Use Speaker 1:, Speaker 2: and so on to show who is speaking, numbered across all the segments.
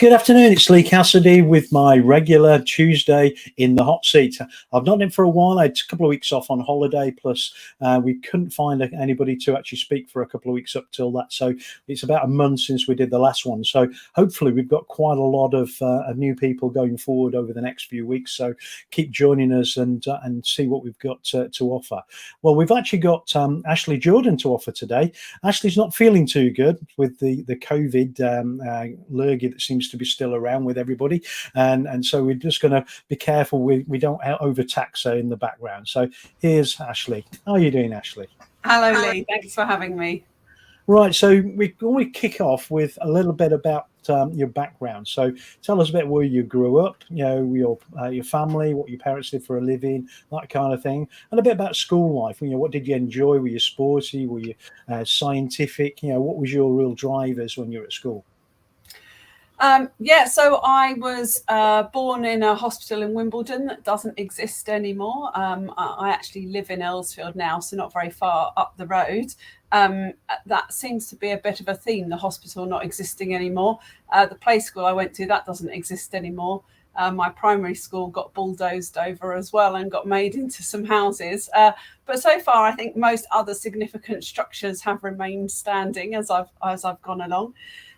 Speaker 1: Good afternoon, it's Lee Cassidy with my regular Tuesday in the hot seat. I've not done it for a while. I had a couple of weeks off on holiday, plus we couldn't find anybody to actually speak for a couple of weeks up till that. So it's about a month since we did the last one. So hopefully we've got quite a lot of new people going forward over the next few weeks. So keep joining us and see what we've got to offer. Well, we've actually got Ashley Jordan to offer today. Ashley's not feeling too good with the COVID lurgy that seems to be still around with everybody, and so we're just going to be careful we don't overtax her in the background. So here's Ashley. How are you doing, Ashley?
Speaker 2: Hello, Lee. Thanks for having me.
Speaker 1: Right, so we always kick off with a little bit about your background. So tell us a bit where you grew up, your family, what your parents did for a living, that kind of thing, and a bit about school life. What did you enjoy? Were you sporty? Were you scientific? What was your real drivers when you were at school?
Speaker 2: So I was born in a hospital in Wimbledon that doesn't exist anymore. I actually live in Earlsfield now, so not very far up the road. That seems to be a bit of a theme, the hospital not existing anymore. The play school I went to, that doesn't exist anymore. My primary school got bulldozed over as well and got made into some houses. But so far, I think most other significant structures have remained standing as I've gone along.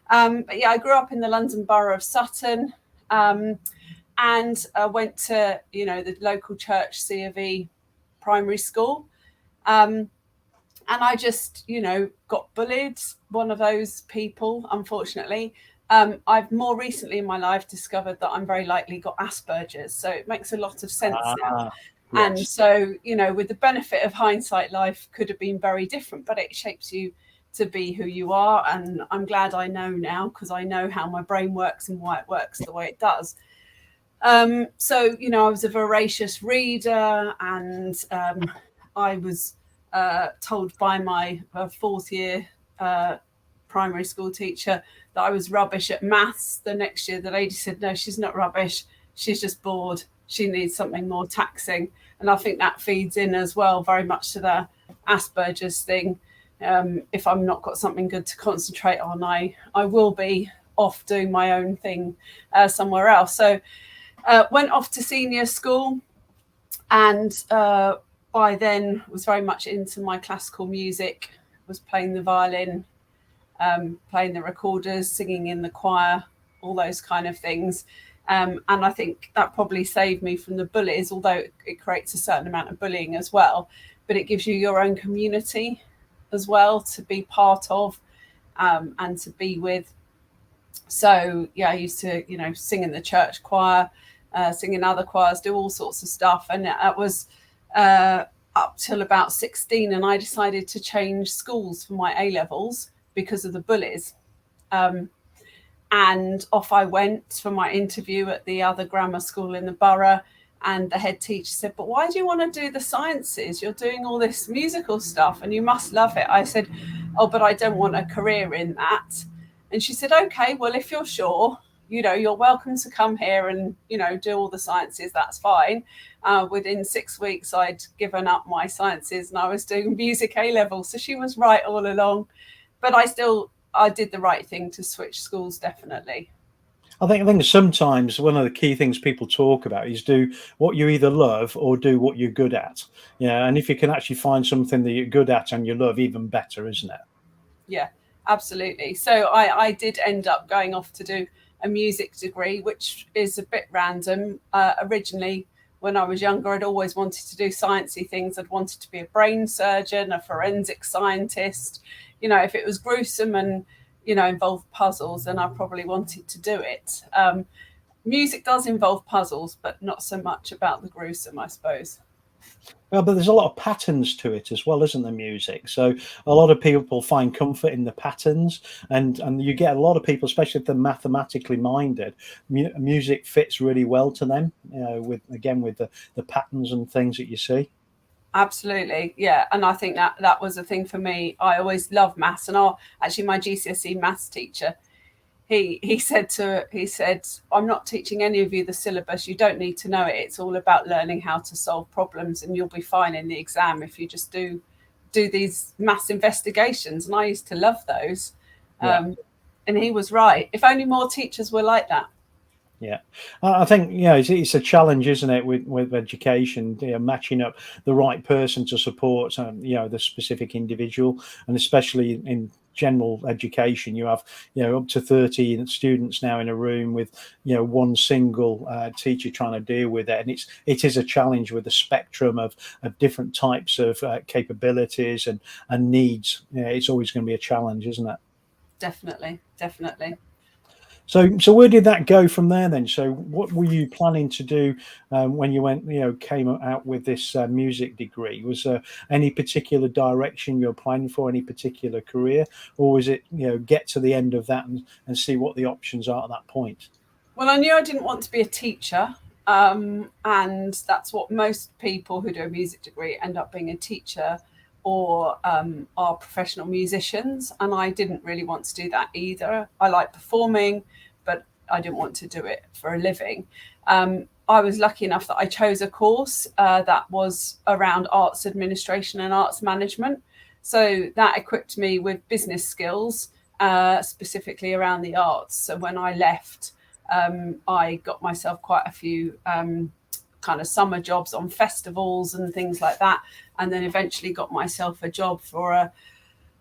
Speaker 2: But yeah, I grew up in the London Borough of Sutton, and went to the local church C of E primary school, and I just got bullied. One of those people, unfortunately. I've more recently in my life discovered that I'm very likely got Asperger's, so it makes a lot of sense now. Yes. And so with the benefit of hindsight, life could have been very different, but it shapes you to be who you are, and I'm glad I know now, because I know how my brain works and why it works the way it does. So I was a voracious reader, and I was told by my fourth year primary school teacher that I was rubbish at maths. The next year the lady said, no, she's not rubbish, she's just bored, she needs something more taxing. And I think that feeds in as well very much to the Asperger's thing. If I'm not got something good to concentrate on, I will be off doing my own thing somewhere else. So went off to senior school, and by then was very much into my classical music, was playing the violin, playing the recorders, singing in the choir, all those kind of things. And I think that probably saved me from the bullies, although it creates a certain amount of bullying as well. But it gives you your own community as well to be part of, and to be with. So yeah, I used to sing in the church choir, sing in other choirs, do all sorts of stuff, and that was up till about 16, and I decided to change schools for my A-levels because of the bullies, and off I went for my interview at the other grammar school in the borough. And the head teacher said, but why do you want to do the sciences? You're doing all this musical stuff and you must love it. I said, oh, but I don't want a career in that. And she said, okay, well, if you're sure, you're welcome to come here and, do all the sciences. That's fine. Within 6 weeks, I'd given up my sciences and I was doing music A-level. So she was right all along. But I did the right thing to switch schools, definitely.
Speaker 1: I think sometimes one of the key things people talk about is do what you either love or do what you're good at. And if you can actually find something that you're good at and you love, even better, isn't it?
Speaker 2: Yeah, absolutely. So I did end up going off to do a music degree, which is a bit random. Originally, when I was younger, I'd always wanted to do sciencey things. I'd wanted to be a brain surgeon, a forensic scientist. If it was gruesome and involve puzzles, and I probably wanted to do it. Music does involve puzzles, but not so much about the gruesome, I suppose.
Speaker 1: Well, but there's a lot of patterns to it as well, isn't there, music? So a lot of people find comfort in the patterns, and you get a lot of people, especially if they're mathematically minded, music fits really well to them, with the patterns and things that you see.
Speaker 2: Absolutely, yeah, and I think that was a thing for me. I always loved maths, and actually my GCSE maths teacher, he said, I'm not teaching any of you the syllabus. You don't need to know it. It's all about learning how to solve problems, and you'll be fine in the exam if you just do these maths investigations. And I used to love those. And he was right. If only more teachers were like that.
Speaker 1: Yeah, I think it's a challenge, isn't it, with education, matching up the right person to support the specific individual, and especially in general education, you have up to 30 students now in a room with one single teacher trying to deal with it, and it is a challenge with the spectrum of different types of capabilities and needs. It's always going to be a challenge, isn't it?
Speaker 2: Definitely.
Speaker 1: So where did that go from there then? So what were you planning to do when you came out with this music degree? Was there any particular direction you were planning for, any particular career, or was it get to the end of that and see what the options are at that point?
Speaker 2: Well, I knew I didn't want to be a teacher, and that's what most people who do a music degree end up being, a teacher or are professional musicians, and I didn't really want to do that either. I like performing, but I didn't want to do it for a living. I was lucky enough that I chose a course that was around arts administration and arts management. So that equipped me with business skills, specifically around the arts. So when I left, I got myself quite a few kind of summer jobs on festivals and things like that, and then eventually got myself a job for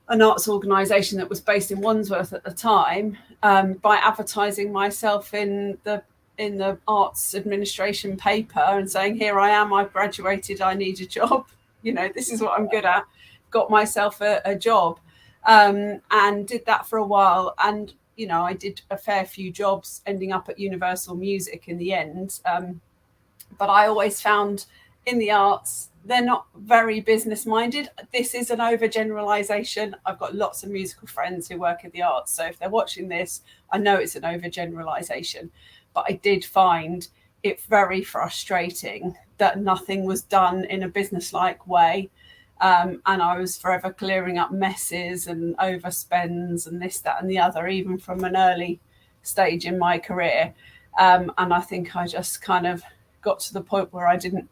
Speaker 2: an arts organisation that was based in Wandsworth at the time, by advertising myself in the arts administration paper and saying, here I am, I've graduated, I need a job, this is what I'm good at. Got myself a job, and did that for a while, and I did a fair few jobs, ending up at Universal Music in the end. But I always found in the arts, they're not very business minded. This is an overgeneralization. I've got lots of musical friends who work in the arts, so if they're watching this, I know it's an overgeneralization. But I did find it very frustrating that nothing was done in a business-like way. And I was forever clearing up messes and overspends and this, that, and the other, even from an early stage in my career. And I think I just kind of got to the point where I didn't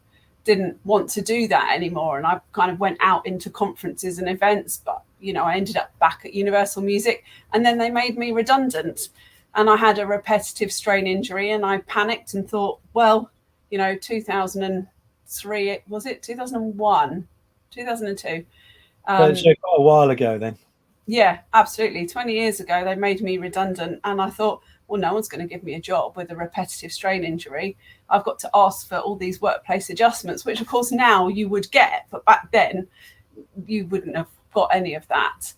Speaker 2: want to do that anymore. And I kind of went out into conferences and events, but, I ended up back at Universal Music, and then they made me redundant. And I had a repetitive strain injury, and I panicked and thought, well, 2003, was it 2001? 2002.
Speaker 1: So quite a while ago then.
Speaker 2: Yeah, absolutely. 20 years ago, they made me redundant. And I thought, well, no one's going to give me a job with a repetitive strain injury. I've got to ask for all these workplace adjustments, which, of course, now you would get. But back then, you wouldn't have got any of that.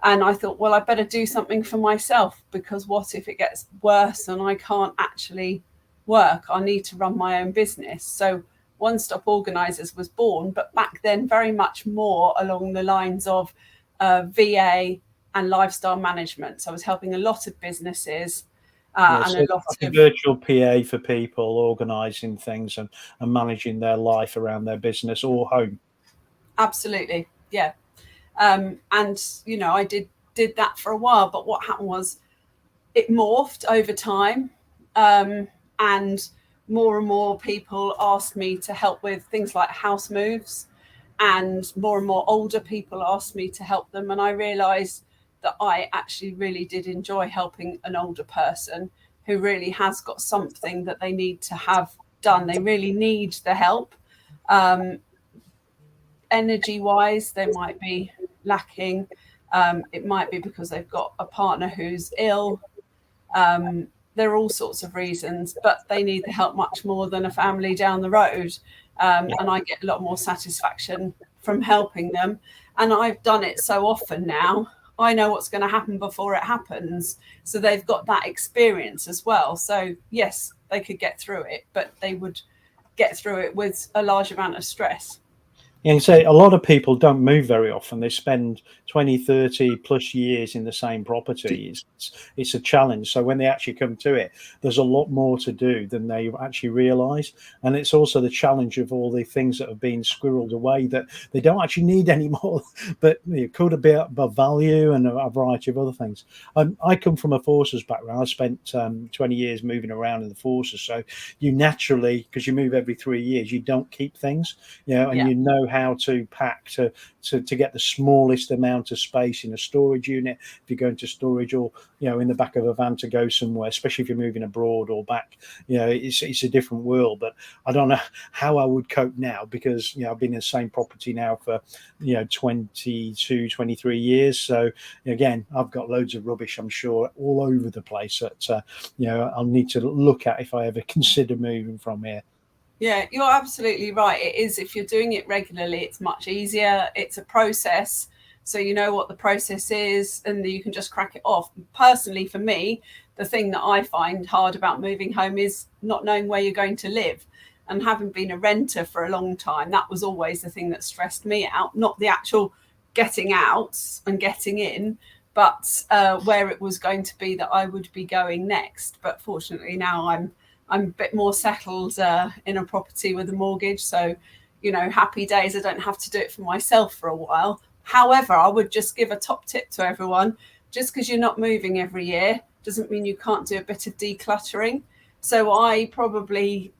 Speaker 2: And I thought, well, I better do something for myself, because what if it gets worse and I can't actually work? I need to run my own business. So One Stop Organisers was born, but back then very much more along the lines of VA and lifestyle management. So I was helping a lot of businesses and
Speaker 1: so
Speaker 2: a lot
Speaker 1: like
Speaker 2: of
Speaker 1: a virtual PA for people, organising things and managing their life around their business or home.
Speaker 2: Absolutely, yeah. And I did that for a while, but what happened was it morphed over time, and more people asked me to help with things like house moves, and more older people asked me to help them. And I realized that I actually really did enjoy helping an older person who really has got something that they need to have done. They really need the help. Energy wise, they might be lacking. It might be because they've got a partner who's ill. There are all sorts of reasons, but they need the help much more than a family down the road. And I get a lot more satisfaction from helping them. And I've done it so often now, I know what's going to happen before it happens. So they've got that experience as well. So yes, they could get through it, but they would get through it with a large amount of stress.
Speaker 1: Yeah, you say a lot of people don't move very often. They spend 20, 30 plus years in the same property. It's a challenge. So when they actually come to it, there's a lot more to do than they actually realise. And it's also the challenge of all the things that have been squirreled away that they don't actually need anymore, but it could be of value and a variety of other things. I come from a forces background. I spent 20 years moving around in the forces. So you naturally, because you move every 3 years, you don't keep things, and you know how to pack to get the smallest amount of space in a storage unit if you're going to storage, or in the back of a van to go somewhere, especially if you're moving abroad or back. It's a different world. But I don't know how I would cope now, because I've been in the same property now for 22, 23 years. So again, I've got loads of rubbish, I'm sure, all over the place that I'll need to look at if I ever consider moving from here.
Speaker 2: Yeah, you're absolutely right. It is. If you're doing it regularly, it's much easier. It's a process, so you know what the process is, and you can just crack it off. Personally, for me, the thing that I find hard about moving home is not knowing where you're going to live. And having been a renter for a long time, that was always the thing that stressed me out, not the actual getting out and getting in, but where it was going to be that I would be going next. But fortunately now I'm a bit more settled in a property with a mortgage. So, happy days. I don't have to do it for myself for a while. However, I would just give a top tip to everyone. Just because you're not moving every year doesn't mean you can't do a bit of decluttering. So I probably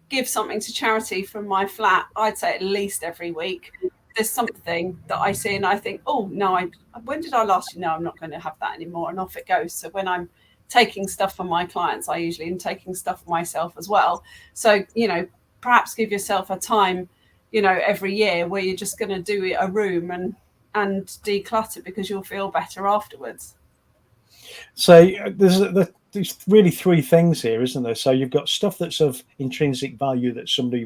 Speaker 2: give something to charity from my flat, I'd say at least every week. There's something that I see and I think, oh, no, when did I last? No, I'm not going to have that anymore. And off it goes. So when I'm taking stuff for my clients, I usually am taking stuff for myself as well. So, perhaps give yourself a time, every year where you're just going to do a room and declutter, because you'll feel better afterwards.
Speaker 1: So there's really three things here, isn't there? So you've got stuff that's of intrinsic value that somebody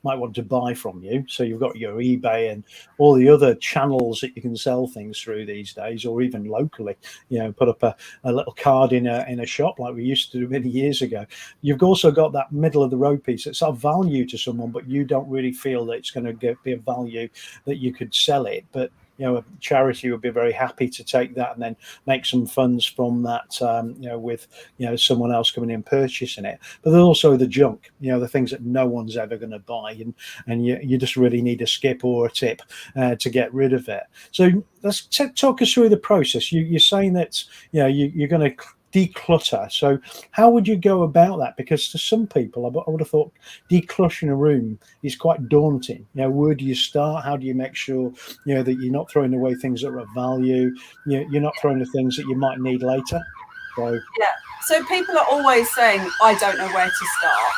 Speaker 1: might want to buy from you. So you've got your eBay and all the other channels that you can sell things through these days, or even locally. Put up a little card in a shop like we used to do many years ago. You've also got that middle of the road piece that's of value to someone, but you don't really feel that it's going to be a value that you could sell it. But a charity would be very happy to take that and then make some funds from that, with someone else coming in and purchasing it. But there's also the junk, the things that no one's ever going to buy, and you just really need a skip or a tip to get rid of it. So let's talk us through the process. You're saying that you're going to declutter. So how would you go about that? Because to some people, I would have thought decluttering a room is quite daunting. Where do you start? How do you make sure that you're not throwing away things that are of value? You're not throwing the things that you might need later. So
Speaker 2: yeah. So people are always saying, I don't know where to start.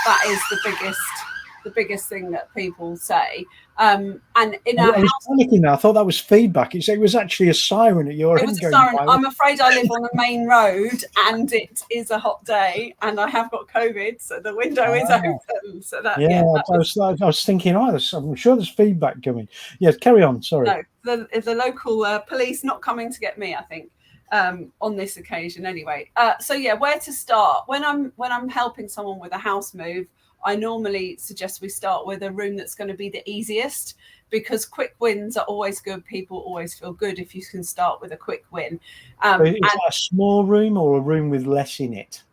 Speaker 2: That is the biggest thing that people say. And in our
Speaker 1: I was panicking now. I thought that was feedback. It was actually a siren at your end.
Speaker 2: It was a siren. I'm afraid I live on a main road and it is a hot day and I have got COVID, so the window is open. So that
Speaker 1: I was thinking, I'm sure there's feedback coming. Yes, carry on. Sorry.
Speaker 2: No, the local police not coming to get me, I think, on this occasion anyway. So yeah, where to start? When I'm helping someone with a house move, I normally suggest we start with a room that's going to be the easiest, because quick wins are always good. People always feel good if you can start with a quick win.
Speaker 1: So is that a small room or a room with less in it?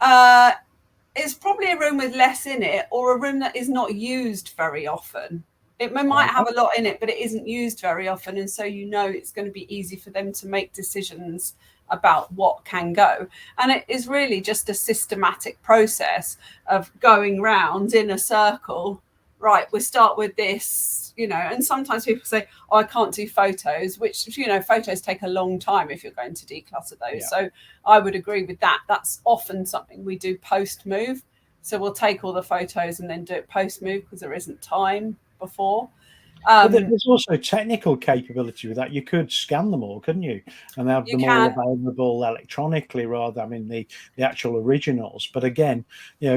Speaker 2: It's probably a room with less in it, or a room that is not used very often. It might have a lot in it, but it isn't used very often. And so it's going to be easy for them to make decisions about what can go. And it is really just a systematic process of going round in a circle. Right, we start with this, and sometimes people say, I can't do photos, which, photos take a long time if you're going to declutter those. Yeah. So I would agree with that. That's often something we do post-move. So we'll take all the photos and then do it post-move because there isn't time before.
Speaker 1: But there's also technical capability with that. You could scan them all, couldn't you? And have them all available electronically rather than the actual originals. But again,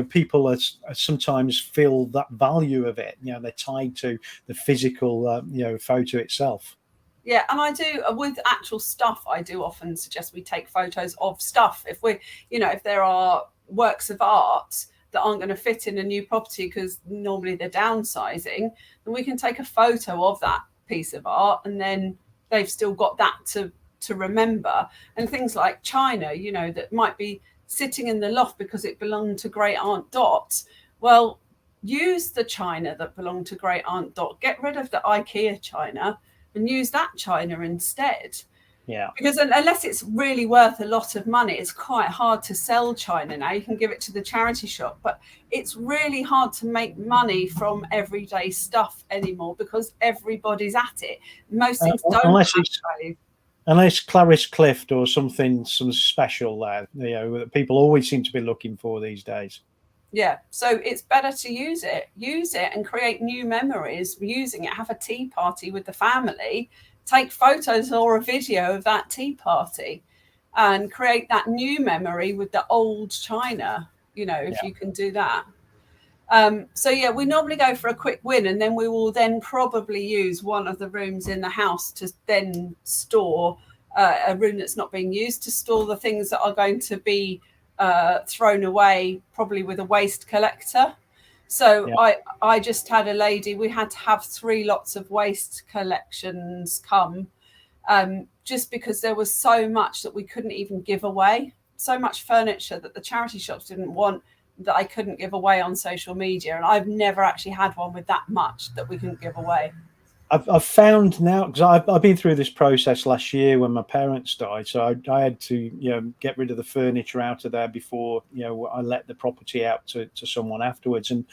Speaker 1: people sometimes feel that value of it. They're tied to the physical, photo itself.
Speaker 2: Yeah, and I do with actual stuff. I do often suggest we take photos of stuff. If if there are works of art that aren't going to fit in a new property because normally they're downsizing, then we can take a photo of that piece of art and then they've still got that to remember. And things like china, that might be sitting in the loft because it belonged to Great Aunt Dot. Well, use the china that belonged to Great Aunt Dot. Get rid of the IKEA china and use that china instead.
Speaker 1: Yeah.
Speaker 2: Because unless it's really worth a lot of money, it's quite hard to sell china now. You can give it to the charity shop, but it's really hard to make money from everyday stuff anymore because everybody's at it. Most things don't
Speaker 1: Unless
Speaker 2: have
Speaker 1: it's
Speaker 2: value.
Speaker 1: unless Clarice Clift or something, some special there, that people always seem to be looking for these days.
Speaker 2: Yeah, so it's better to use it and create new memories using it. Have a tea party with the family, take photos or a video of that tea party, and create that new memory with the old china, if you can do that. So yeah, we normally go for a quick win, and then we will then probably use one of the rooms in the house to then store a room that's not being used, to store the things that are going to be thrown away, probably with a waste collector. So
Speaker 1: Yeah.
Speaker 2: I just had a lady, we had to have 3 lots of waste collections come, just because there was so much that we couldn't even give away, so much furniture that the charity shops didn't want, that I couldn't give away on social media. And I've never actually had one with that much that we couldn't give away.
Speaker 1: I've found now, because I've been through this process last year when my parents died, so I had to get rid of the furniture out of there before I let the property out to someone afterwards, and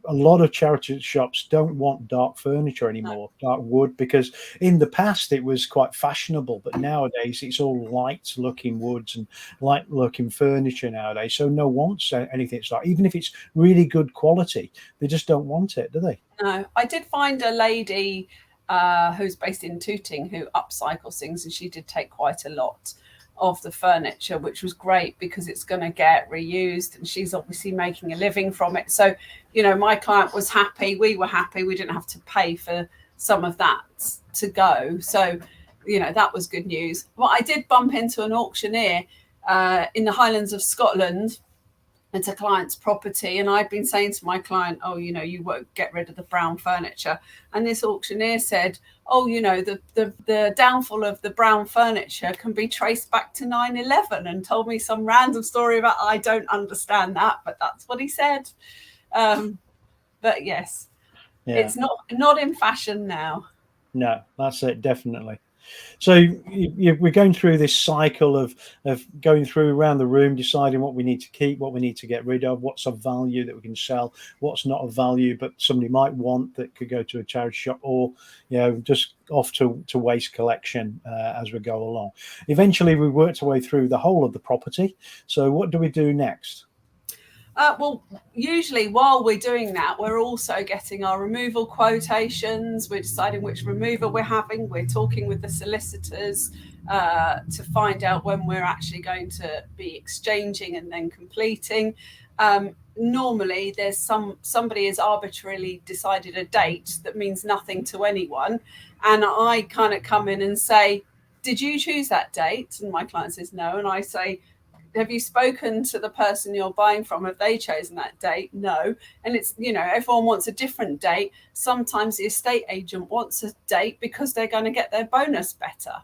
Speaker 1: a lot of charity shops don't want dark furniture anymore, dark wood, because in the past it was quite fashionable, but nowadays it's all light looking woods and light looking furniture nowadays, so no one wants anything dark, even if it's really good quality. They just don't want it, do they?
Speaker 2: No, I did find a lady who's based in Tooting who upcycles things, and she did take quite a lot of the furniture, which was great because it's going to get reused, and she's obviously making a living from it. So, my client was happy, we were happy, we didn't have to pay for some of that to go. So, that was good news. Well, I did bump into an auctioneer in the Highlands of Scotland. It's a client's property, and I've been saying to my client, you won't get rid of the brown furniture. And this auctioneer said, the downfall of the brown furniture can be traced back to 9/11, and told me some random story about, I don't understand that, but that's what he said. But yes, it's not in fashion now.
Speaker 1: No, that's it, definitely. So we're going through this cycle of going through around the room, deciding what we need to keep, what we need to get rid of, what's of value that we can sell, what's not of value but somebody might want that could go to a charity shop, or just off to waste collection as we go along. Eventually we worked our way through the whole of the property. So what do we do next?
Speaker 2: Well, usually while we're doing that, we're also getting our removal quotations. We're deciding which removal we're having. We're talking with the solicitors to find out when we're actually going to be exchanging and then completing. Normally, there's somebody has arbitrarily decided a date that means nothing to anyone, and I kind of come in and say, "Did you choose that date?" And my client says no, and I say, "Have you spoken to the person you're buying from? Have they chosen that date?" No. And it's, everyone wants a different date. Sometimes the estate agent wants a date because they're going to get their bonus better.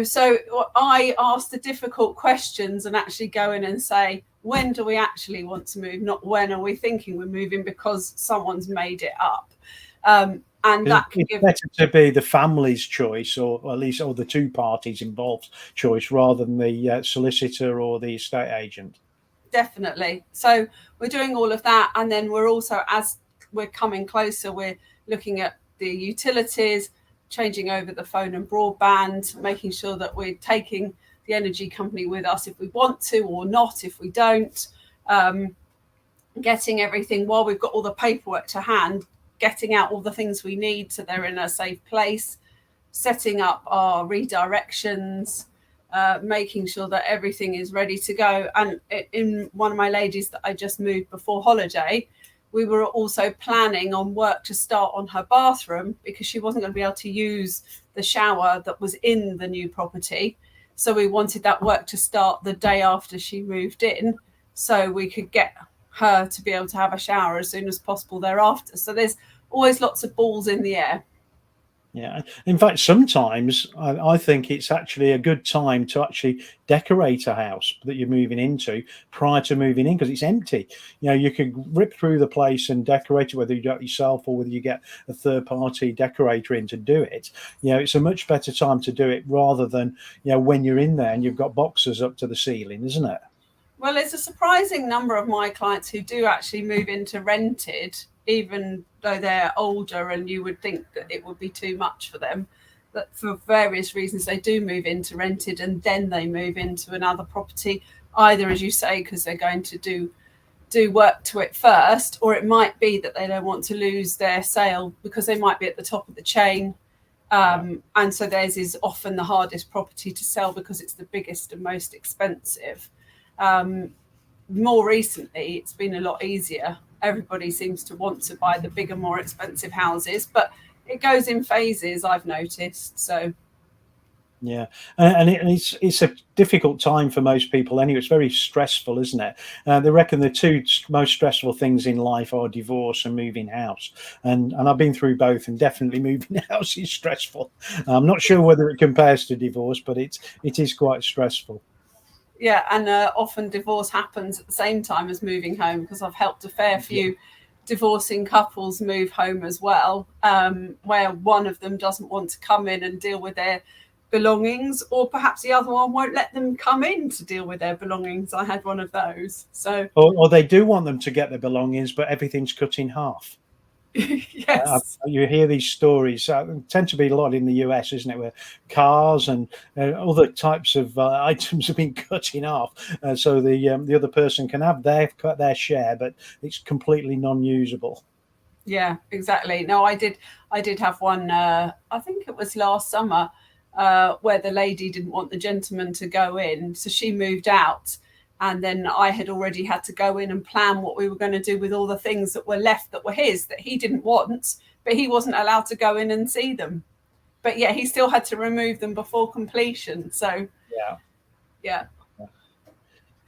Speaker 2: So I ask the difficult questions and actually go in and say, when do we actually want to move? Not when are we thinking we're moving because someone's made it up. And that can
Speaker 1: it's better to be the family's choice, or at least the two parties involved choice, rather than the solicitor or the estate agent.
Speaker 2: Definitely. So we're doing all of that, and then we're also, as we're coming closer, we're looking at the utilities, changing over the phone and broadband, making sure that we're taking the energy company with us if we want to, or not if we don't. Getting everything, while we've got all the paperwork to hand, getting out all the things we need so they're in a safe place, setting up our redirections, making sure that everything is ready to go. And in one of my ladies that I just moved before holiday, we were also planning on work to start on her bathroom because she wasn't going to be able to use the shower that was in the new property. So we wanted that work to start the day after she moved in, so we could get her to be able to have a shower as soon as possible thereafter. So there's always lots of balls in the air.
Speaker 1: Yeah. In fact, sometimes I think it's actually a good time to actually decorate a house that you're moving into prior to moving in because it's empty. You know, you could rip through the place and decorate it, whether you do it yourself or whether you get a third party decorator in to do it. You know, it's a much better time to do it rather than, you know, when you're in there and you've got boxes up to the ceiling, isn't it?
Speaker 2: Well, it's a surprising number of my clients who do actually move into rented, even though they're older and you would think that it would be too much for them. But for various reasons, they do move into rented and then they move into another property, either, as you say, because they're going to do work to it first, or it might be that they don't want to lose their sale because they might be at the top of the chain. And so theirs is often the hardest property to sell because it's the biggest and most expensive. More recently, it's been a lot easier. Everybody seems to want to buy the bigger, more expensive houses, but it goes in phases, I've noticed. So
Speaker 1: yeah, and it's a difficult time for most people anyway. It's very stressful, isn't it? They reckon the two most stressful things in life are divorce and moving house. And I've been through both, and definitely moving house is stressful. I'm not sure whether it compares to divorce, but it is quite stressful.
Speaker 2: yeah, and often divorce happens at the same time as moving home, because I've helped a fair few divorcing couples move home as well, where one of them doesn't want to come in and deal with their belongings, or perhaps the other one won't let them come in to deal with their belongings. I had one of those. So
Speaker 1: Or they do want them to get their belongings, but everything's cut in half.
Speaker 2: yes.
Speaker 1: You hear these stories. Tend to be a lot in the US, isn't it, where cars and other types of items have been cut in half, so the other person can have their share, but it's completely non-usable.
Speaker 2: Yeah, exactly. No, I did have one, I think it was last summer, where the lady didn't want the gentleman to go in, so she moved out, and then I had already had to go in and plan what we were going to do with all the things that were left that were his, that he didn't want, but he wasn't allowed to go in and see them. But yeah, he still had to remove them before completion. So
Speaker 1: Yeah.
Speaker 2: yeah.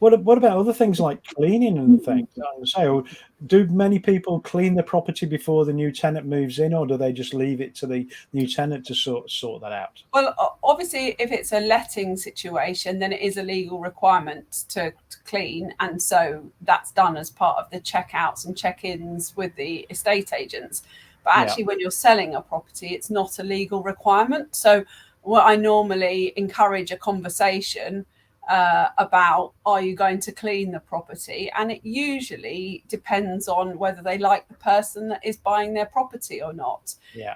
Speaker 1: What about other things like cleaning and things? So, do many people clean the property before the new tenant moves in, or do they just leave it to the new tenant to sort that out?
Speaker 2: Well, obviously, if it's a letting situation, then it is a legal requirement to clean. And so that's done as part of the checkouts and check-ins with the estate agents. But
Speaker 1: Yeah.
Speaker 2: actually, when you're selling a property, it's not a legal requirement. So what I normally encourage a conversation about, are you going to clean the property? And it usually depends on whether they like the person that is buying their property or not.
Speaker 1: Yeah.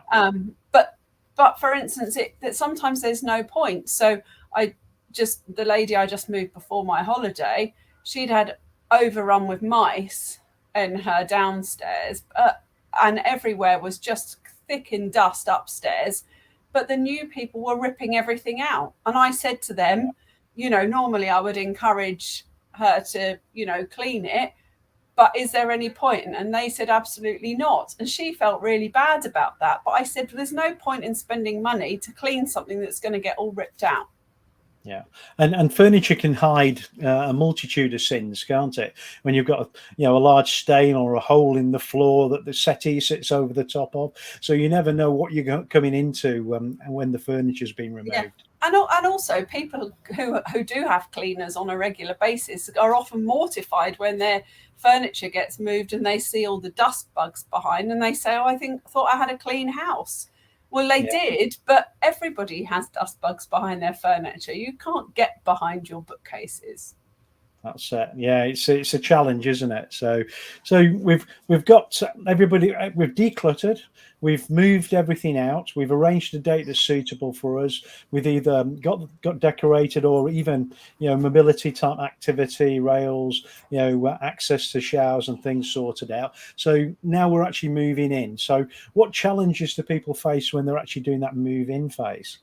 Speaker 2: But for instance, that sometimes there's no point. So the lady I just moved before my holiday, she'd had overrun with mice in her downstairs, and everywhere was just thick in dust upstairs. But the new people were ripping everything out. And I said to them, normally I would encourage her to, clean it, but is there any point? And they said absolutely not. And she felt really bad about that. But I said, well, there's no point in spending money to clean something that's going to get all ripped out.
Speaker 1: Yeah, and furniture can hide a multitude of sins, can't it? When you've got a large stain or a hole in the floor that the settee sits over the top of, so you never know what you're coming into when the furniture's been removed.
Speaker 2: Yeah. And also people who do have cleaners on a regular basis are often mortified when their furniture gets moved and they see all the dust bugs behind, and they say, oh, thought I had a clean house. Well, they did, but everybody has dust bugs behind their furniture. You can't get behind your bookcases.
Speaker 1: That's it. Yeah, it's a challenge, isn't it? So we've got everybody. We've decluttered. We've moved everything out. We've arranged a date that's suitable for us. We've either got decorated, or even mobility type activity, rails, access to showers and things sorted out. So now we're actually moving in. So what challenges do people face when they're actually doing that move in phase?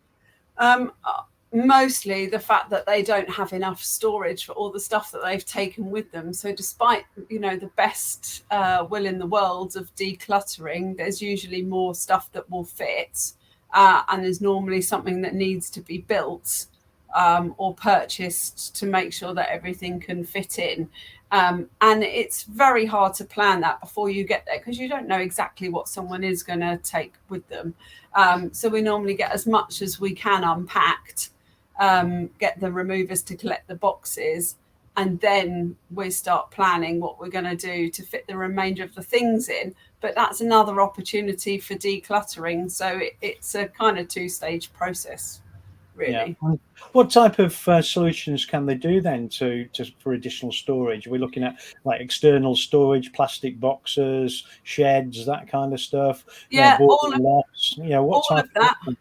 Speaker 2: Mostly the fact that they don't have enough storage for all the stuff that they've taken with them. So despite the best will in the world of decluttering, there's usually more stuff that will fit, and there's normally something that needs to be built or purchased to make sure that everything can fit in. And it's very hard to plan that before you get there, because you don't know exactly what someone is going to take with them. So we normally get as much as we can unpacked, get the removers to collect the boxes, and then we start planning what we're going to do to fit the remainder of the things in. But that's another opportunity for decluttering. So it's a kind of two-stage process,
Speaker 1: Yeah.
Speaker 2: really.
Speaker 1: What type of solutions can they do then to for additional storage? Are we looking at like external storage, plastic boxes, sheds, that kind of stuff?
Speaker 2: Yeah,
Speaker 1: Boarding lofts. What
Speaker 2: all
Speaker 1: type
Speaker 2: of that.
Speaker 1: of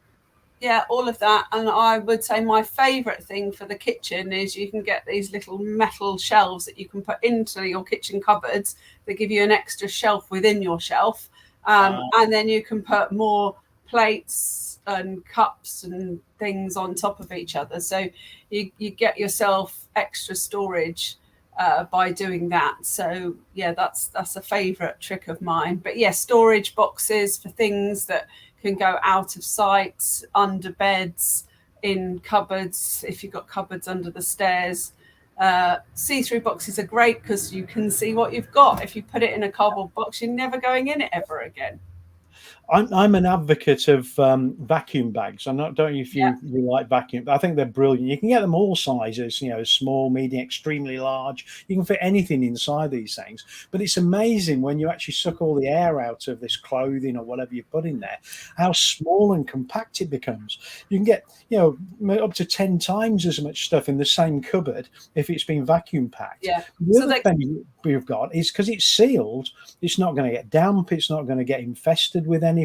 Speaker 2: Yeah, all of that. And I would say my favourite thing for the kitchen is you can get these little metal shelves that you can put into your kitchen cupboards that give you an extra shelf within your shelf. And then you can put more plates and cups and things on top of each other. So you get yourself extra storage by doing that. So yeah, that's a favourite trick of mine. But yeah, storage boxes for things that can go out of sight, under beds, in cupboards, if you've got cupboards under the stairs. See-through boxes are great because you can see what you've got. If you put it in a cardboard box, you're never going in it ever again.
Speaker 1: I'm an advocate of vacuum bags. Don't know if you like vacuum. I think they're brilliant. You can get them all sizes, small, medium, extremely large. You can fit anything inside these things. But it's amazing when you actually suck all the air out of this clothing or whatever you put in there, how small and compact it becomes. You can get, up to 10 times as much stuff in the same cupboard if it's been vacuum packed.
Speaker 2: Yeah.
Speaker 1: The other thing we've got is because it's sealed, it's not going to get damp. It's not going to get infested with anything.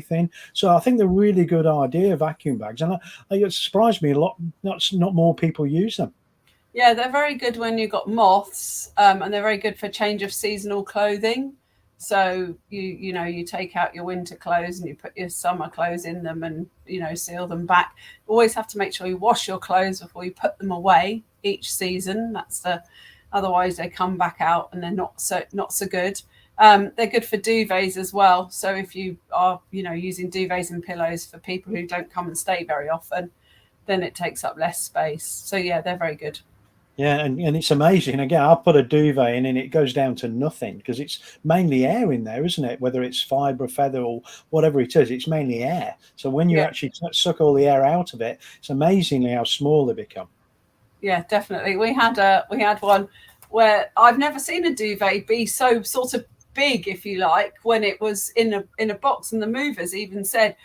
Speaker 1: So I think they're a really good idea, vacuum bags, and it surprised me a lot. Not more people use them.
Speaker 2: Yeah, they're very good when you've got moths, and they're very good for change of seasonal clothing. So you take out your winter clothes and you put your summer clothes in them, and seal them back. Always have to make sure you wash your clothes before you put them away each season. Otherwise they come back out and they're not so good. They're good for duvets as well. So if you are, using duvets and pillows for people who don't come and stay very often, then it takes up less space. So yeah, they're very good.
Speaker 1: Yeah, and it's amazing. Again, I'll put a duvet in and it goes down to nothing because it's mainly air in there, isn't it? Whether it's fibre, feather, or whatever it is, it's mainly air. So when you actually suck all the air out of it, it's amazingly how small they become.
Speaker 2: Yeah, definitely. We had one where I've never seen a duvet be so sort of big, if you like, when it was in a box, and the movers even said,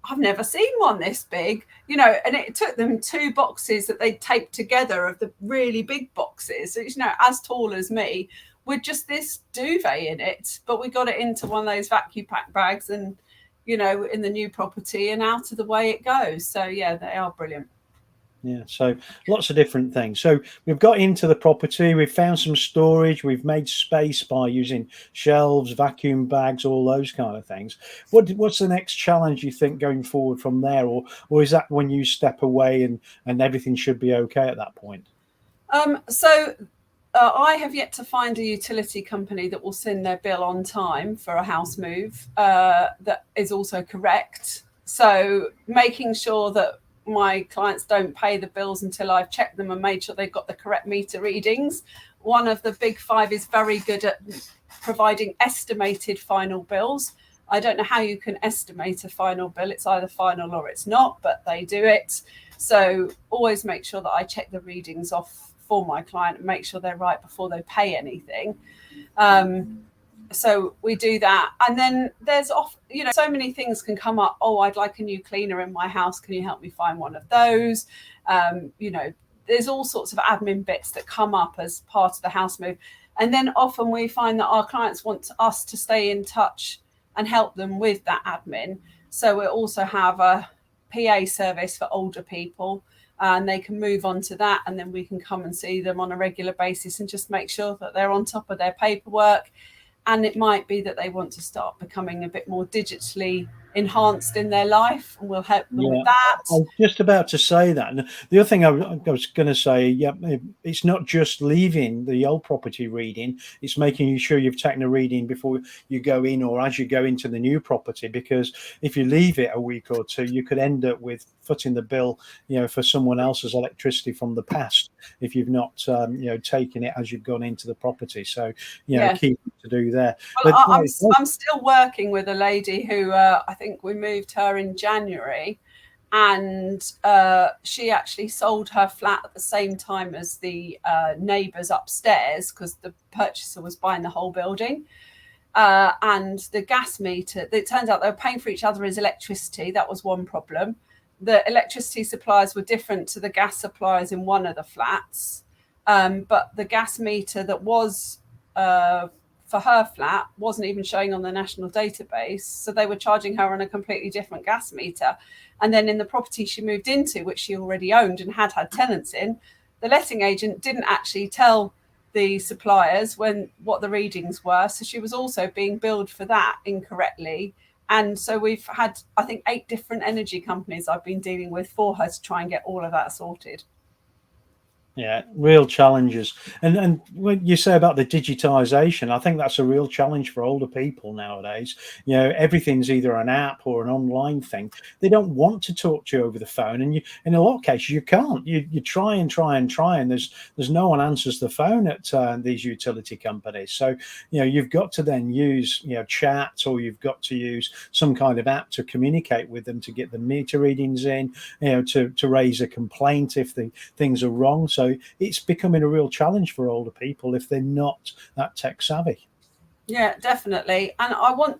Speaker 2: I've never seen one this big, and it took them 2 boxes that they taped together of the really big boxes. So it's, as tall as me, with just this duvet in it. But we got it into one of those vacuum pack bags and, in the new property, and out of the way it goes. So yeah, they are brilliant.
Speaker 1: Yeah, so lots of different things. So we've got into the property, we've found some storage, we've made space by using shelves, vacuum bags, all those kind of things. What's the next challenge you think going forward from there, or is that when you step away and everything should be okay at that point?
Speaker 2: I have yet to find a utility company that will send their bill on time for a house move that is also correct. So making sure that my clients don't pay the bills until I've checked them and made sure they've got the correct meter readings. One of the big 5 is very good at providing estimated final bills. I don't know how you can estimate a final bill. It's either final or it's not, but they do it. So always make sure that I check the readings off for my client and make sure they're right before they pay anything. So we do that. And then there's so many things can come up. Oh, I'd like a new cleaner in my house. Can you help me find one of those? There's all sorts of admin bits that come up as part of the house move. And then often we find that our clients want us to stay in touch and help them with that admin. So we also have a PA service for older people, and they can move on to that. And then we can come and see them on a regular basis and just make sure that they're on top of their paperwork. And it might be that they want to start becoming a bit more digitally enhanced in their life, and we'll help them with
Speaker 1: Yeah,
Speaker 2: that.
Speaker 1: I was just about to say that. And the other thing I was going to say, yeah, it's not just leaving the old property reading; it's making sure you've taken a reading before you go in or as you go into the new property. Because if you leave it a week or two, you could end up with footing the bill, for someone else's electricity from the past if you've not, taken it as you've gone into the property. So,
Speaker 2: Yeah.
Speaker 1: key to do there.
Speaker 2: Well,
Speaker 1: But
Speaker 2: I'm still working with a lady who I think we moved her in January, and she actually sold her flat at the same time as the neighbours upstairs, because the purchaser was buying the whole building. And the gas meter, it turns out they were paying for each other's electricity. That was one problem. The electricity suppliers were different to the gas suppliers in one of the flats. But the gas meter that was for her flat wasn't even showing on the national database. So they were charging her on a completely different gas meter. And then in the property she moved into, which she already owned and had tenants in, the letting agent didn't actually tell the suppliers what the readings were. So she was also being billed for that incorrectly. And so we've had, I think, 8 different energy companies I've been dealing with for her to try and get all of that sorted.
Speaker 1: Yeah, real challenges. And when you say about the digitization, I think that's a real challenge for older people nowadays. Everything's either an app or an online thing. They don't want to talk to you over the phone, and in a lot of cases you can't. You try and try and try, and there's no one answers the phone at these utility companies. So you've got to then use chat, or you've got to use some kind of app to communicate with them to get the meter readings in, to raise a complaint if the things are wrong. So it's becoming a real challenge for older people if they're not that tech savvy.
Speaker 2: Yeah, definitely. And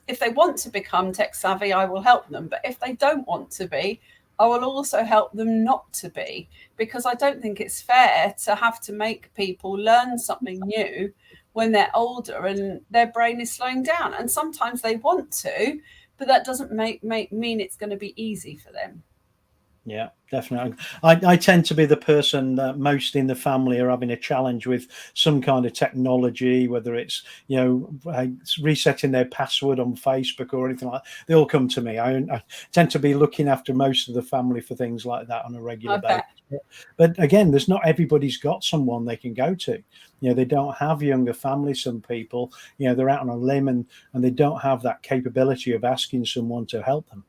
Speaker 2: if they want to become tech savvy, I will help them. But if they don't want to be, I will also help them not to be, because I don't think it's fair to have to make people learn something new when they're older and their brain is slowing down. And sometimes they want to, but that doesn't mean it's going to be easy for them.
Speaker 1: Yeah, definitely. I tend to be the person that most in the family are having a challenge with some kind of technology, whether it's resetting their password on Facebook or anything like that. They all come to me. I tend to be looking after most of the family for things like that on a regular basis. But again, there's not everybody's got someone they can go to. They don't have younger families. Some people, they're out on a limb and they don't have that capability of asking someone to help them.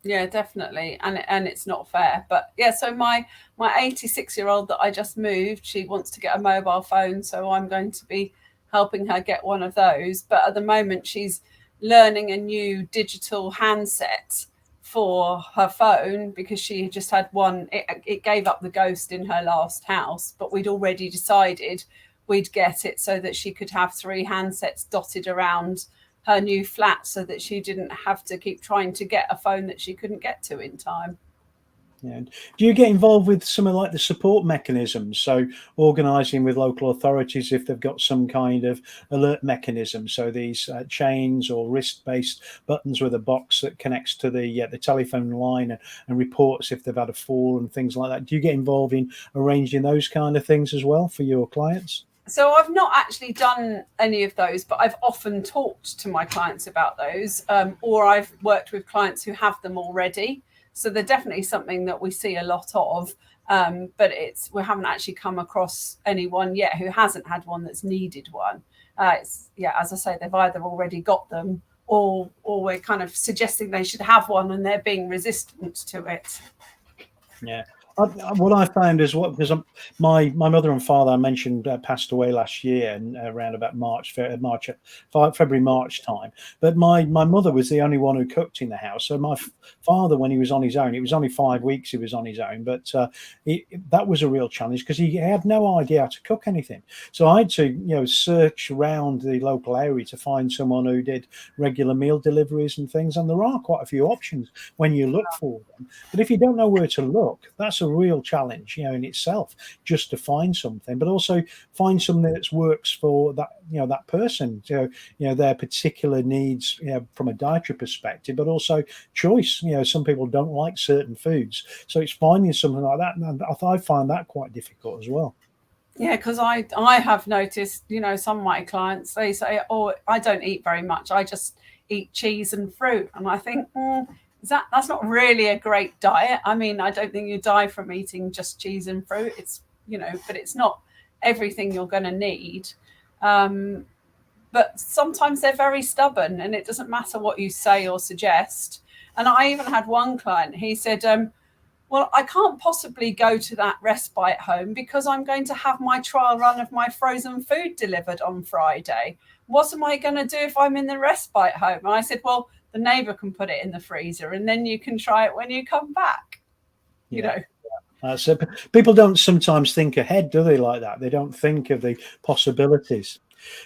Speaker 2: Yeah, definitely. And it's not fair. But yeah, so my 86-year-old that I just moved, she wants to get a mobile phone. So I'm going to be helping her get one of those. But at the moment, she's learning a new digital handset for her phone, because she just had one. It gave up the ghost in her last house, but we'd already decided we'd get it so that she could have 3 handsets dotted around her new flat, so that she didn't have to keep trying to get a phone that she couldn't get to in time.
Speaker 1: Yeah. Do you get involved with some of like the support mechanisms? So organising with local authorities if they've got some kind of alert mechanism. So these chains or wrist-based buttons with a box that connects to the telephone line and reports if they've had a fall and things like that. Do you get involved in arranging those kind of things as well for your clients?
Speaker 2: So I've not actually done any of those, but I've often talked to my clients about those, or I've worked with clients who have them already. So they're definitely something that we see a lot of, but we haven't actually come across anyone yet who hasn't had one that's needed one. As I say, they've either already got them, or we're kind of suggesting they should have one and they're being resistant to it.
Speaker 1: Yeah. What I found is because my mother and father, I mentioned, passed away last year, and around about February, March time. But my mother was the only one who cooked in the house. So my father, when he was on his own, it was only 5 weeks he was on his own, but that was a real challenge because he had no idea how to cook anything. So I had to search around the local area to find someone who did regular meal deliveries and things. And there are quite a few options when you look for them. But if you don't know where to look, that's a real challenge, in itself, just to find something, but also find something that works for that, that person, their particular needs, from a dietary perspective, but also choice. Some people don't like certain foods, so it's finding something like that, and I find that quite difficult as well.
Speaker 2: Yeah, because I have noticed, some of my clients, they say, "Oh, I don't eat very much. I just eat cheese and fruit," and I think, that's not really a great diet. I mean, I don't think you die from eating just cheese and fruit. It's, but it's not everything you're going to need. But sometimes they're very stubborn, and it doesn't matter what you say or suggest. And I even had one client, he said, well, I can't possibly go to that respite home because I'm going to have my trial run of my frozen food delivered on Friday. What am I going to do if I'm in the respite home? And I said, well, the neighbour can put it in the freezer and then you can try it when you come back.
Speaker 1: So people don't sometimes think ahead, do they, like that? They don't think of the possibilities.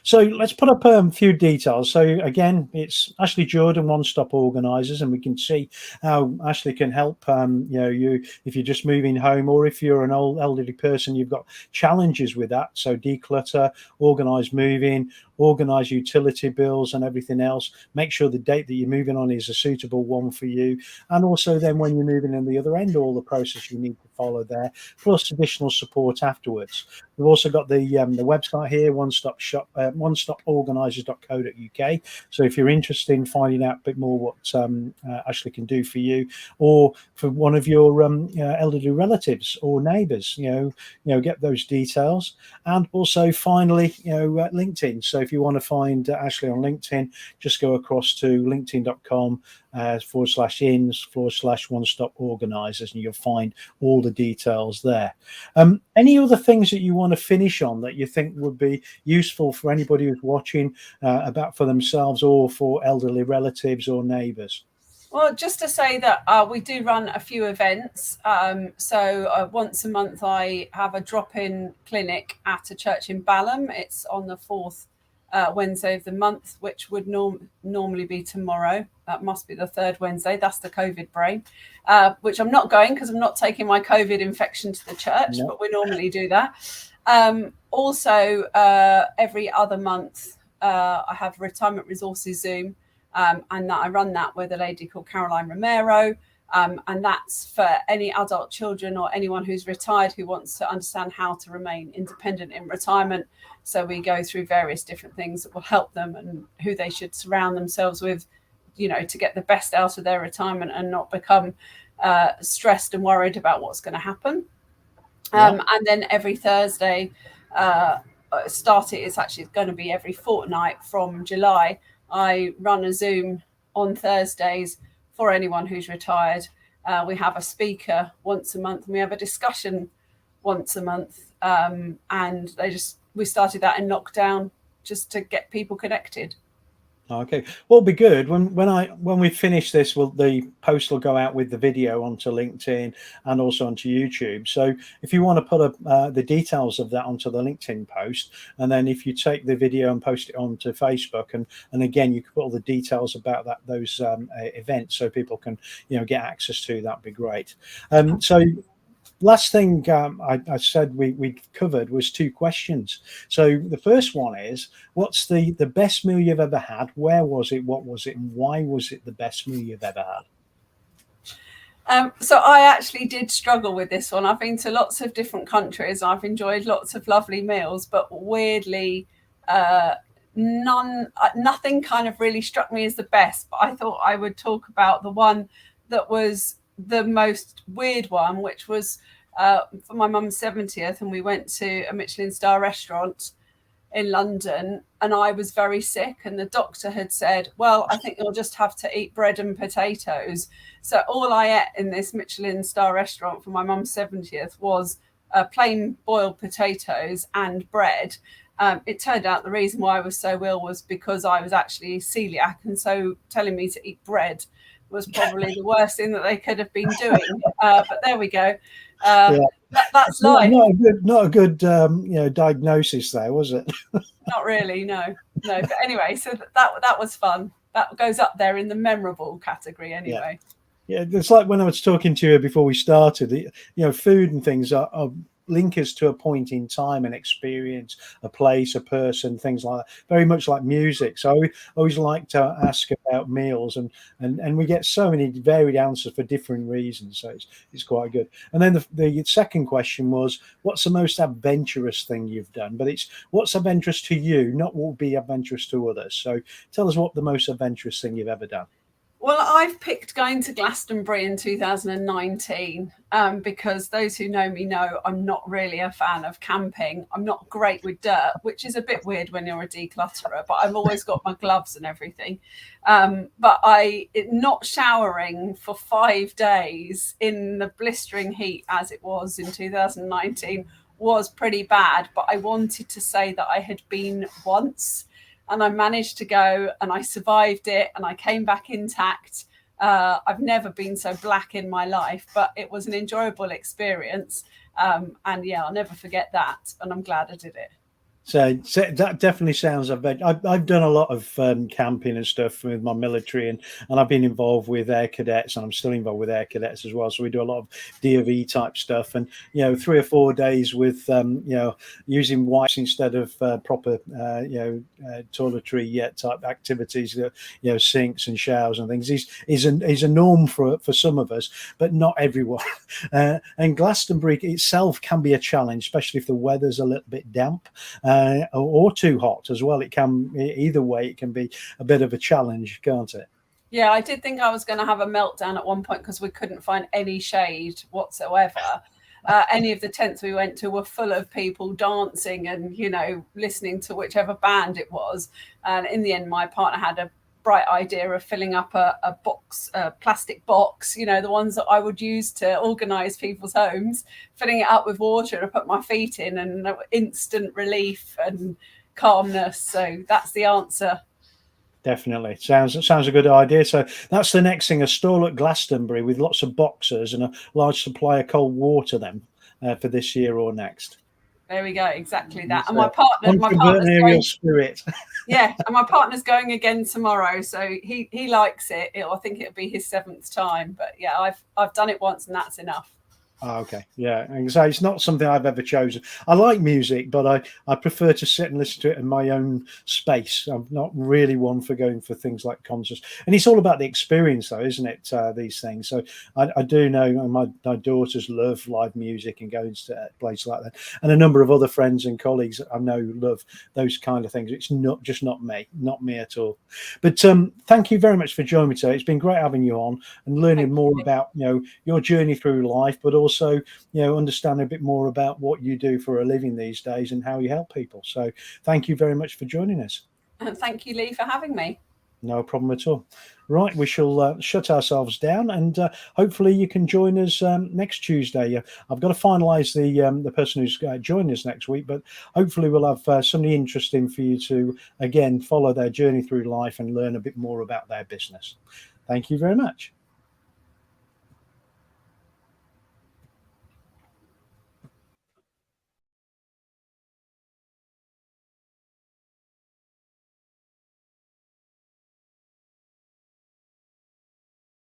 Speaker 1: So let's put up a few details. So again, it's Ashley Jordan, One Stop Organisers, and we can see how Ashley can help you if you're just moving home, or if you're an old elderly person, you've got challenges with that. So declutter, organise moving, organise utility bills and everything else. Make sure the date that you're moving on is a suitable one for you. And also then when you're moving in the other end, all the process you need to follow there, plus additional support afterwards. We've also got the website here, onestoporganisers.co.uk. So if you're interested in finding out a bit more what Ashley can do for you, or for one of your elderly relatives or neighbours, get those details. And also finally, LinkedIn. So if you want to find Ashley on LinkedIn, just go across to linkedin.com/ins/One Stop Organisers, and you'll find all the details there. Any other things that you want to finish on that you think would be useful for anybody who's watching, about for themselves or for elderly relatives or neighbours?
Speaker 2: Well, just to say that we do run a few events. So once a month, I have a drop-in clinic at a church in Balham. It's on the fourth Wednesday of the month, which would normally be tomorrow. That must be the third Wednesday. That's the COVID brain, which I'm not going because I'm not taking my COVID infection to the church,
Speaker 1: No.
Speaker 2: but we normally do that. Also, every other month, I have Retirement Resources Zoom. And that I run that with a lady called Caroline Romero. And that's for any adult children or anyone who's retired who wants to understand how to remain independent in retirement. So we go through various different things that will help them and who they should surround themselves with, to get the best out of their retirement and not become stressed and worried about what's going to happen. And then every Thursday, it's actually going to be every fortnight from July. I run a Zoom on Thursdays for anyone who's retired. We have a speaker once a month, and we have a discussion once a month. And we started that in lockdown just to get people connected.
Speaker 1: Okay, well, it'll be good when we finish this. The post will go out with the video onto LinkedIn and also onto YouTube. So if you want to put the details of that onto the LinkedIn post, and then if you take the video and post it onto Facebook, and again you can put all the details about those events so people can get access to, that'd be great. So. Last thing I said we covered was 2 questions. So the first one is, what's the best meal you've ever had? Where was it? What was it? And why was it the best meal you've ever had?
Speaker 2: So I actually did struggle with this one. I've been to lots of different countries. I've enjoyed lots of lovely meals, but weirdly, nothing kind of really struck me as the best. But I thought I would talk about the one that was the most weird one, which was for my mum's 70th, and we went to a Michelin star restaurant in London, and I was very sick, and the doctor had said, well, I think you'll just have to eat bread and potatoes. So all I ate in this Michelin star restaurant for my mum's 70th was plain boiled potatoes and bread. It turned out the reason why I was so ill was because I was actually celiac, and so telling me to eat bread was probably the worst thing that they could have been doing. But there we go. That's life.
Speaker 1: Not a good diagnosis there, was it?
Speaker 2: Not really, no. But anyway, so that was fun. That goes up there in the memorable category anyway.
Speaker 1: Yeah, it's like when I was talking to you before we started, food and things are link us to a point in time and experience, a place, a person, things like that. Very much like music. So I always like to ask about meals, and we get so many varied answers for different reasons. So it's quite good. And then the second question was, what's the most adventurous thing you've done? But it's what's adventurous to you, not what will be adventurous to others. So tell us what the most adventurous thing you've ever done.
Speaker 2: Well, I've picked going to Glastonbury in 2019 because those who know me know I'm not really a fan of camping. I'm not great with dirt, which is a bit weird when you're a declutterer, but I've always got my gloves and everything. But not showering for 5 days in the blistering heat as it was in 2019 was pretty bad. But I wanted to say that I had been once, and I managed to go and I survived it and I came back intact. I've never been so black in my life, but it was an enjoyable experience. And yeah, I'll never forget that. And I'm glad I did it.
Speaker 1: So that definitely sounds. I've done a lot of camping and stuff with my military, and I've been involved with Air Cadets, and I'm still involved with Air Cadets as well. So we do a lot of DOV type stuff, and 3 or 4 days with using wipes instead of proper toiletry type activities, sinks and showers and things is a norm for some of us, but not everyone. And Glastonbury itself can be a challenge, especially if the weather's a little bit damp. Or too hot as well. It can, either way, it can be a bit of a challenge, can't it?
Speaker 2: Yeah, I did think I was going to have a meltdown at one point because we couldn't find any shade whatsoever. Any of the tents we went to were full of people dancing and, listening to whichever band it was. And in the end, my partner had a bright idea of filling up a plastic box, the ones that I would use to organise people's homes, filling it up with water and put my feet in, and instant relief and calmness. So that's the answer.
Speaker 1: Definitely. Sounds a good idea. So that's the next thing, a stall at Glastonbury with lots of boxers and a large supply of cold water then for this year or next.
Speaker 2: There we go, exactly that. And my partner's
Speaker 1: going, spirit.
Speaker 2: Yeah, and my partner's going again tomorrow, so he likes it. I think it'll be his 7th time, but yeah, I've done it once and that's enough.
Speaker 1: Oh, okay, yeah, and so it's not something I've ever chosen. I like music, but I prefer to sit and listen to it in my own space. I'm not really one for going for things like concerts, and it's all about the experience, though, isn't it? These things. So I do know my daughters love live music and going to places like that, and a number of other friends and colleagues I know love those kind of things. It's not me at all. But thank you very much for joining me today. It's been great having you on and learning more about your journey through life, but also understand a bit more about what you do for a living these days and how you help people. So thank you very much for joining us.
Speaker 2: And thank you, Lee, for having me.
Speaker 1: No problem at all. Right, we shall shut ourselves down, and hopefully you can join us next Tuesday. I've got to finalise the person who's joining us next week, but hopefully we'll have somebody interesting for you to again follow their journey through life and learn a bit more about their business. Thank you very much.